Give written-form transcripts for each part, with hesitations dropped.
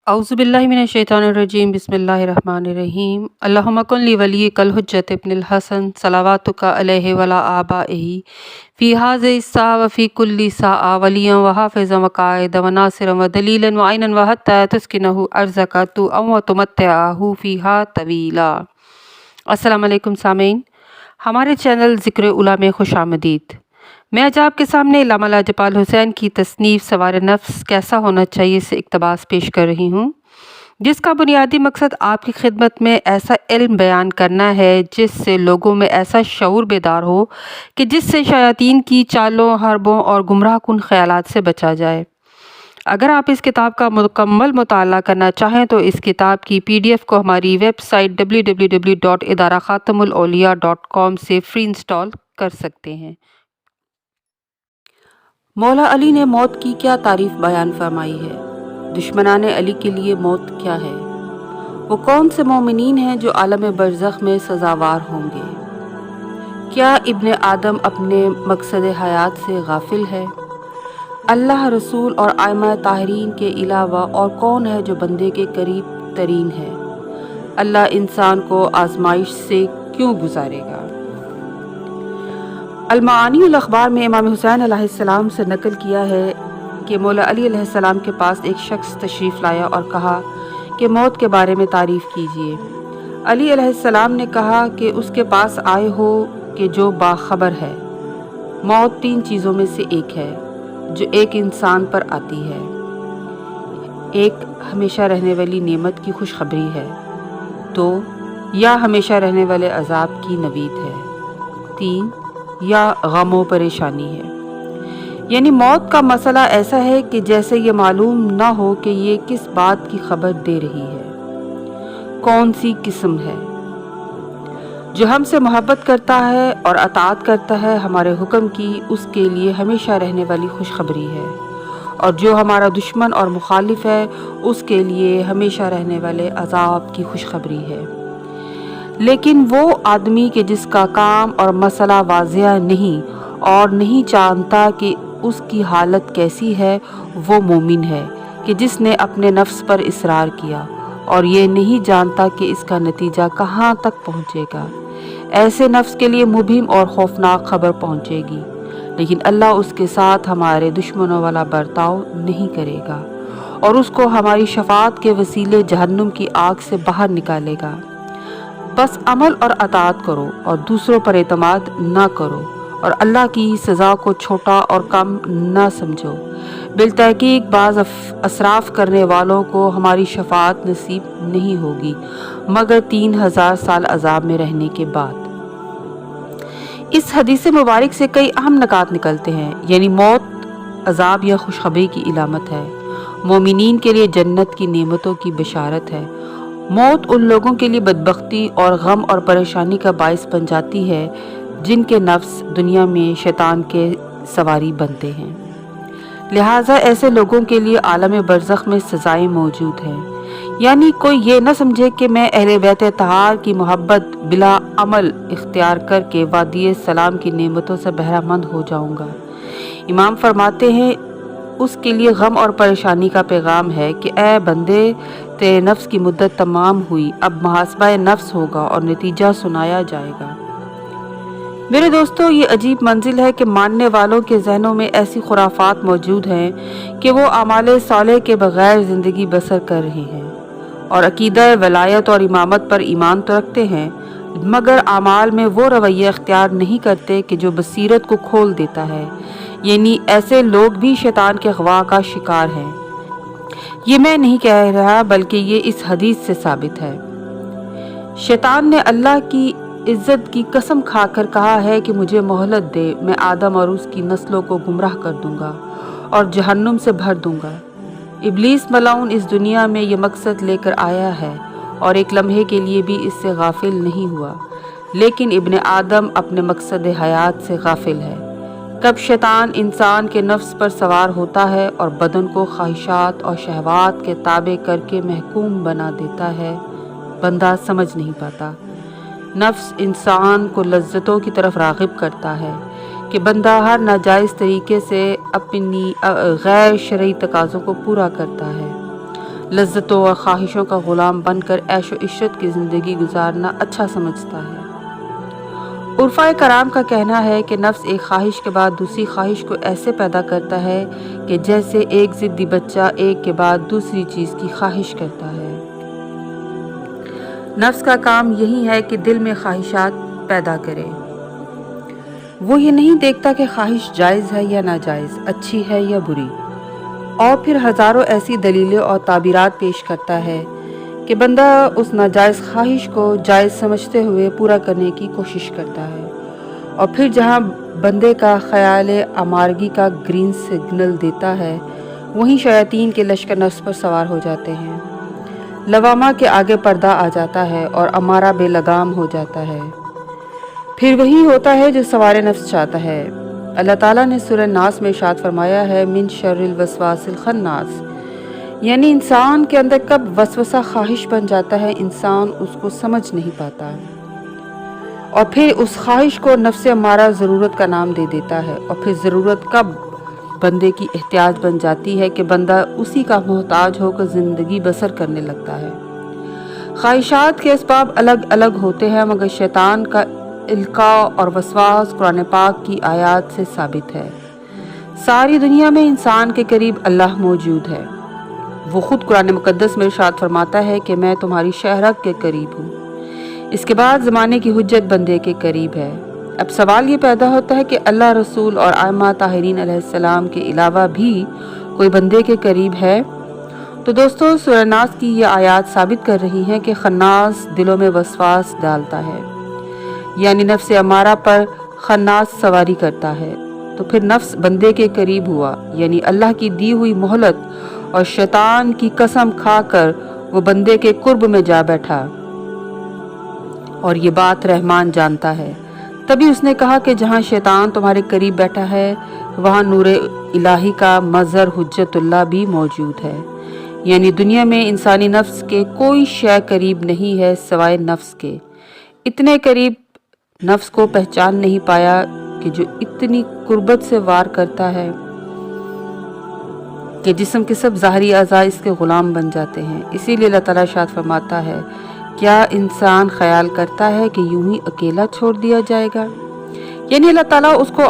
औज़ुबिल्लाहि मिनश्शैतानिर्रजीम बिस्मिल्लाहिर्रहमानिर्रहीम अल्लाहुम्मा कुन ली वलिय्यिकल हुज्जत इब्निल हसन सलावातुका अलैहि वला आबाइही फ़ी हाज़िहि स्सा व फ़ी कुल्ली साआ वलिय्यन व हाफ़िज़न व क़ाइदन व नासिरन व दलीलन व ऐनन व हत्ता तुस्किनहु अर्ज़का तु व तुमत्तिअहु फ़ीहा तवीला। अस्सलामु अलैकुम सामीन, हमारे चैनल ज़िक्र उला में खुशामदीद। मैं आज आपके सामने अल्लामा लाजपाल हुसैन की तसनीफ़ सवार नफ्स कैसा होना चाहिए से इक़्तिबास पेश कर रही हूँ, जिसका बुनियादी मकसद आपकी खिदमत में ऐसा इल्म बयान करना है जिससे लोगों में ऐसा शऊर बेदार हो कि जिससे शयातीन की चालों, हरबों और गुमराहकुन ख़यालात से बचा जाए। अगर आप इस किताब का मुकम्मल मुताला करना चाहें तो इस किताब की PDF को हमारी वेबसाइट www.idarakhatamulauliya.com से फ्री इंस्टॉल कर सकते हैं। मौला अली ने मौत की क्या तारीफ बयान फरमाई है। दुश्मनाने अली के लिए मौत क्या है। वो कौन से मोमिनीन हैं जो आलम बरज़ख में सज़ावार होंगे। क्या इब्ने आदम अपने मकसद हयात से गाफिल है। अल्लाह, रसूल और आइमा ताहरीन के अलावा और कौन है जो बंदे के करीब तरीन है। अल्लाह इंसान को आजमाइश से क्यों गुजारेगा। अल-माआनी उल अख़बार में इमाम हुसैन अलैहिस्सलाम से नकल किया है कि मौला अली अलैहिस्सलाम के पास एक शख्स तशरीफ़ लाया और कहा कि मौत के बारे में तारीफ़ कीजिए। अली अलैहिस्सलाम ने कहा कि उसके पास आए हो कि जो बाखबर है। मौत 3 चीज़ों में से एक है जो एक इंसान पर आती है। एक, हमेशा रहने वाली नेमत की खुशखबरी है। 2, या हमेशा रहने वाले अजाब की नवीद है। 3, या गम व परेशानी है। यानी मौत का मसला ऐसा है कि जैसे ये मालूम ना हो कि ये किस बात की खबर दे रही है, कौन सी किस्म है। जो हमसे मोहब्बत करता है और अताअत करता है हमारे हुक्म की, उसके लिए हमेशा रहने वाली खुशखबरी है, और जो हमारा दुश्मन और मुखालिफ है उसके लिए हमेशा रहने वाले अजाब की खुशखबरी है। लेकिन वो आदमी के जिसका काम और मसला वाज़िया नहीं और नहीं जानता कि उसकी हालत कैसी है, वो मोमिन है कि जिसने अपने नफ्स पर इसरार किया और ये नहीं जानता कि इसका नतीजा कहाँ तक पहुँचेगा। ऐसे नफ्स के लिए मुबहिम और खौफनाक खबर पहुँचेगी, लेकिन अल्लाह उसके साथ हमारे दुश्मनों वाला बर्ताव नहीं करेगा और उसको हमारी शफाअत के वसीले जहन्नुम की आग से बाहर निकालेगा। बस अमल और अताअत करो और दूसरों पर एतमाद ना करो और अल्लाह की सज़ा को छोटा और कम ना समझो। बिलतहकीक बाज़ असराफ करने वालों को हमारी शफाअत नसीब नहीं होगी मगर 3000 साल अजाब में रहने के बाद। इस हदीस मुबारक से कई अहम नकात निकलते हैं। यानी मौत अजाब या खुशखबरी की इलामत है। मोमिनीन के लिए जन्नत की नेमतों की बशारत है। मौत उन लोगों के लिए बदबख्ती और गम और परेशानी का बाइस बन जाती है जिनके नफ्स दुनिया में शैतान के सवारी बनते हैं। लिहाजा ऐसे लोगों के लिए आलम बरज़ख में सज़ाएं मौजूद हैं। यानी कोई ये न समझे कि मैं अहले बैत तहार की मोहब्बत बिला अमल इख्तियार करके वादी सलाम की नेमतों से बहरामंद हो जाऊँगा। इमाम फरमाते हैं उसके लिए गम और परेशानी का पैगाम है कि ए बंदे, तेरे नफ्स की मुद्दत तमाम हुई, अब मुहासबा नफ्स होगा और नतीजा सुनाया जाएगा। मेरे दोस्तों, ये अजीब मंजिल है कि मानने वालों के जहनों में ऐसी खुराफात मौजूद हैं कि वो आमाले साले के बगैर ज़िंदगी बसर कर रहे हैं और अकीदा वलायत और इमामत पर ईमान तो रखते हैं मगर आमाल में वो रवैया इख्तियार नहीं करते कि जो बसीरत को खोल देता है। यानी ऐसे लोग भी शैतान के अगवा का शिकार हैं। ये मैं नहीं कह रहा बल्कि ये इस हदीस से साबित है। शैतान ने अल्लाह की इज्जत की कसम खाकर कहा है कि मुझे मोहलत दे, मैं आदम और उसकी नस्लों को गुमराह कर दूंगा और जहन्नुम से भर दूंगा। इब्लीस मलाउन इस दुनिया में ये मकसद लेकर आया है और एक लम्हे के लिए भी इससे गाफिल नहीं हुआ, लेकिन इब्ने आदम अपने मकसद हयात से गाफिल है। कब शैतान इंसान के नफ्स पर सवार होता है और बदन को ख्वाहिशात और शहवात के ताबे करके महकूम बना देता है, बंदा समझ नहीं पाता। नफ्स इंसान को लज्जतों की तरफ राग़िब करता है कि बंदा हर नाजायज़ तरीके से अपनी गैर शरई तकाज़ों को पूरा करता है। लज्जतों और ख्वाहिशों का ग़ुलाम बनकर ऐश व इश्रत की ज़िंदगी गुजारना अच्छा समझता है। उर्फ़ाए कराम का कहना है कि नफ्स एक ख्वाहिश के बाद दूसरी ख्वाहिश को ऐसे पैदा करता है कि जैसे एक ज़िद्दी बच्चा एक के बाद दूसरी चीज़ की ख्वाहिश करता है। नफ्स का काम यही है कि दिल में ख्वाहिशात पैदा करे। वो ये नहीं देखता कि ख्वाहिश जायज़ है या नाजायज़, अच्छी है या बुरी, और फिर हज़ारों ऐसी दलीलें और ताबीरात पेश करता है कि बंदा उस नाजायज़ ख्वाहिश को जायज़ समझते हुए पूरा करने की कोशिश करता है। और फिर जहाँ बंदे का ख्याल आमारगी का ग्रीन सिग्नल देता है, वहीं शयातीन के लश्कर नफ्स पर सवार हो जाते हैं। लवामा के आगे पर्दा आ जाता है और अमारा बेलगाम हो जाता है। फिर वही होता है जो सवार नफ्स चाहता है। अल्लाह ताला ने सूरह नास में इरशाद फरमाया है, मिन शर्रिल वसवासिल खन्नास, यानी इंसान के अंदर कब वसवसा ख्वाहिश बन जाता है, इंसान उसको समझ नहीं पाता, और फिर उस ख्वाहिश को नफ्स अमारा ज़रूरत का नाम दे देता है। और फिर ज़रूरत कब बंदे की एहतियाज बन जाती है कि बंदा उसी का मोहताज होकर ज़िंदगी बसर करने लगता है। ख्वाहिशात के असबाब अलग अलग होते हैं, मगर शैतान का इल्का और वसवास कुरान पाक की आयत से साबित है। सारी दुनिया में इंसान के करीब अल्लाह मौजूद है। वो खुद कुरान मुकद्दस में इरशाद फरमाता है कि मैं तुम्हारी शहरत के करीब हूँ। इसके बाद ज़माने की हुज्जत बंदे के करीब है। अब सवाल ये पैदा होता है कि अल्लाह रसूल और आइम्मा ताहिरीन अलैहिस्सलाम के अलावा भी कोई बंदे के करीब है? तो दोस्तों, सूरह नास की ये आयत साबित कर रही हैं कि खन्नास दिलों में वसवास डालता है, यानी नफ्स अमारा पर खन्नास सवारी करता है। तो फिर नफ्स बंदे के करीब हुआ, यानी अल्लाह की दी हुई मोहलत और शैतान की कसम खाकर वो बंदे के कुर्ब में जा बैठा, और ये बात रहमान जानता है। तभी उसने कहा कि जहाँ शैतान तुम्हारे करीब बैठा है, वहाँ नूर इलाही का मज़हर हुज्जतुल्लाह भी मौजूद है। यानी दुनिया में इंसानी नफ्स के कोई शय करीब नहीं है सिवाय नफ्स के। इतने करीब नफ्स को पहचान नहीं पाया कि जो इतनी कुर्बत से वार करता है कि जिस्म के सब ज़ाहरी अज़ा इसके ग़ुलाम बन जाते हैं। इसीलिए अल्लाह ताला इरशाद फरमाता है, क्या इंसान ख्याल करता है कि यूं ही अकेला छोड़ दिया जाएगा? यानी अल्लाह ताला उसको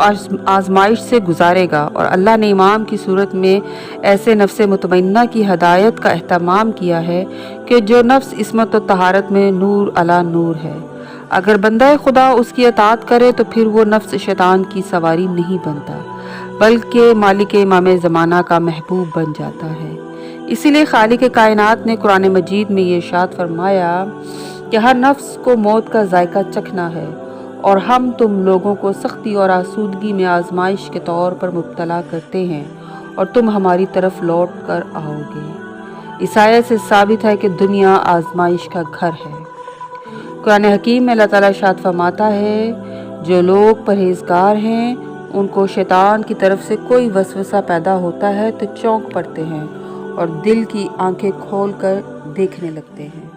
आजमाइश से गुजारेगा। और अल्लाह ने इमाम की सूरत में ऐसे नफ्स मुतमइन्ना की हदायत का एहतमाम किया है कि जो नफ्स इस्मत और तहारत में नूर अला नूर है। अगर बंदा खुदा उसकी अताअत करे तो फिर वो नफ्स शैतान की सवारी नहीं बनता, बल्कि मालिक इमाम ज़माना का महबूब बन जाता है। इसीलिए खालिक कायनात ने कुरान मजीद में ये इरशाद फरमाया कि हर नफ्स को मौत का जायका चखना है, और हम तुम लोगों को सख्ती और आसूदगी में आजमाइश के तौर पर मुब्तला करते हैं, और तुम हमारी तरफ लौट कर आओगे। इस आयत से साबित है कि दुनिया आजमाइश का घर है। कुरान हकीम में अल्लाह ताला इरशाद फरमाता है, जो लोग परहेजगार हैं उनको शैतान की तरफ से कोई वसवसा पैदा होता है तो चौंक पड़ते हैं और दिल की आंखें खोल कर देखने लगते हैं।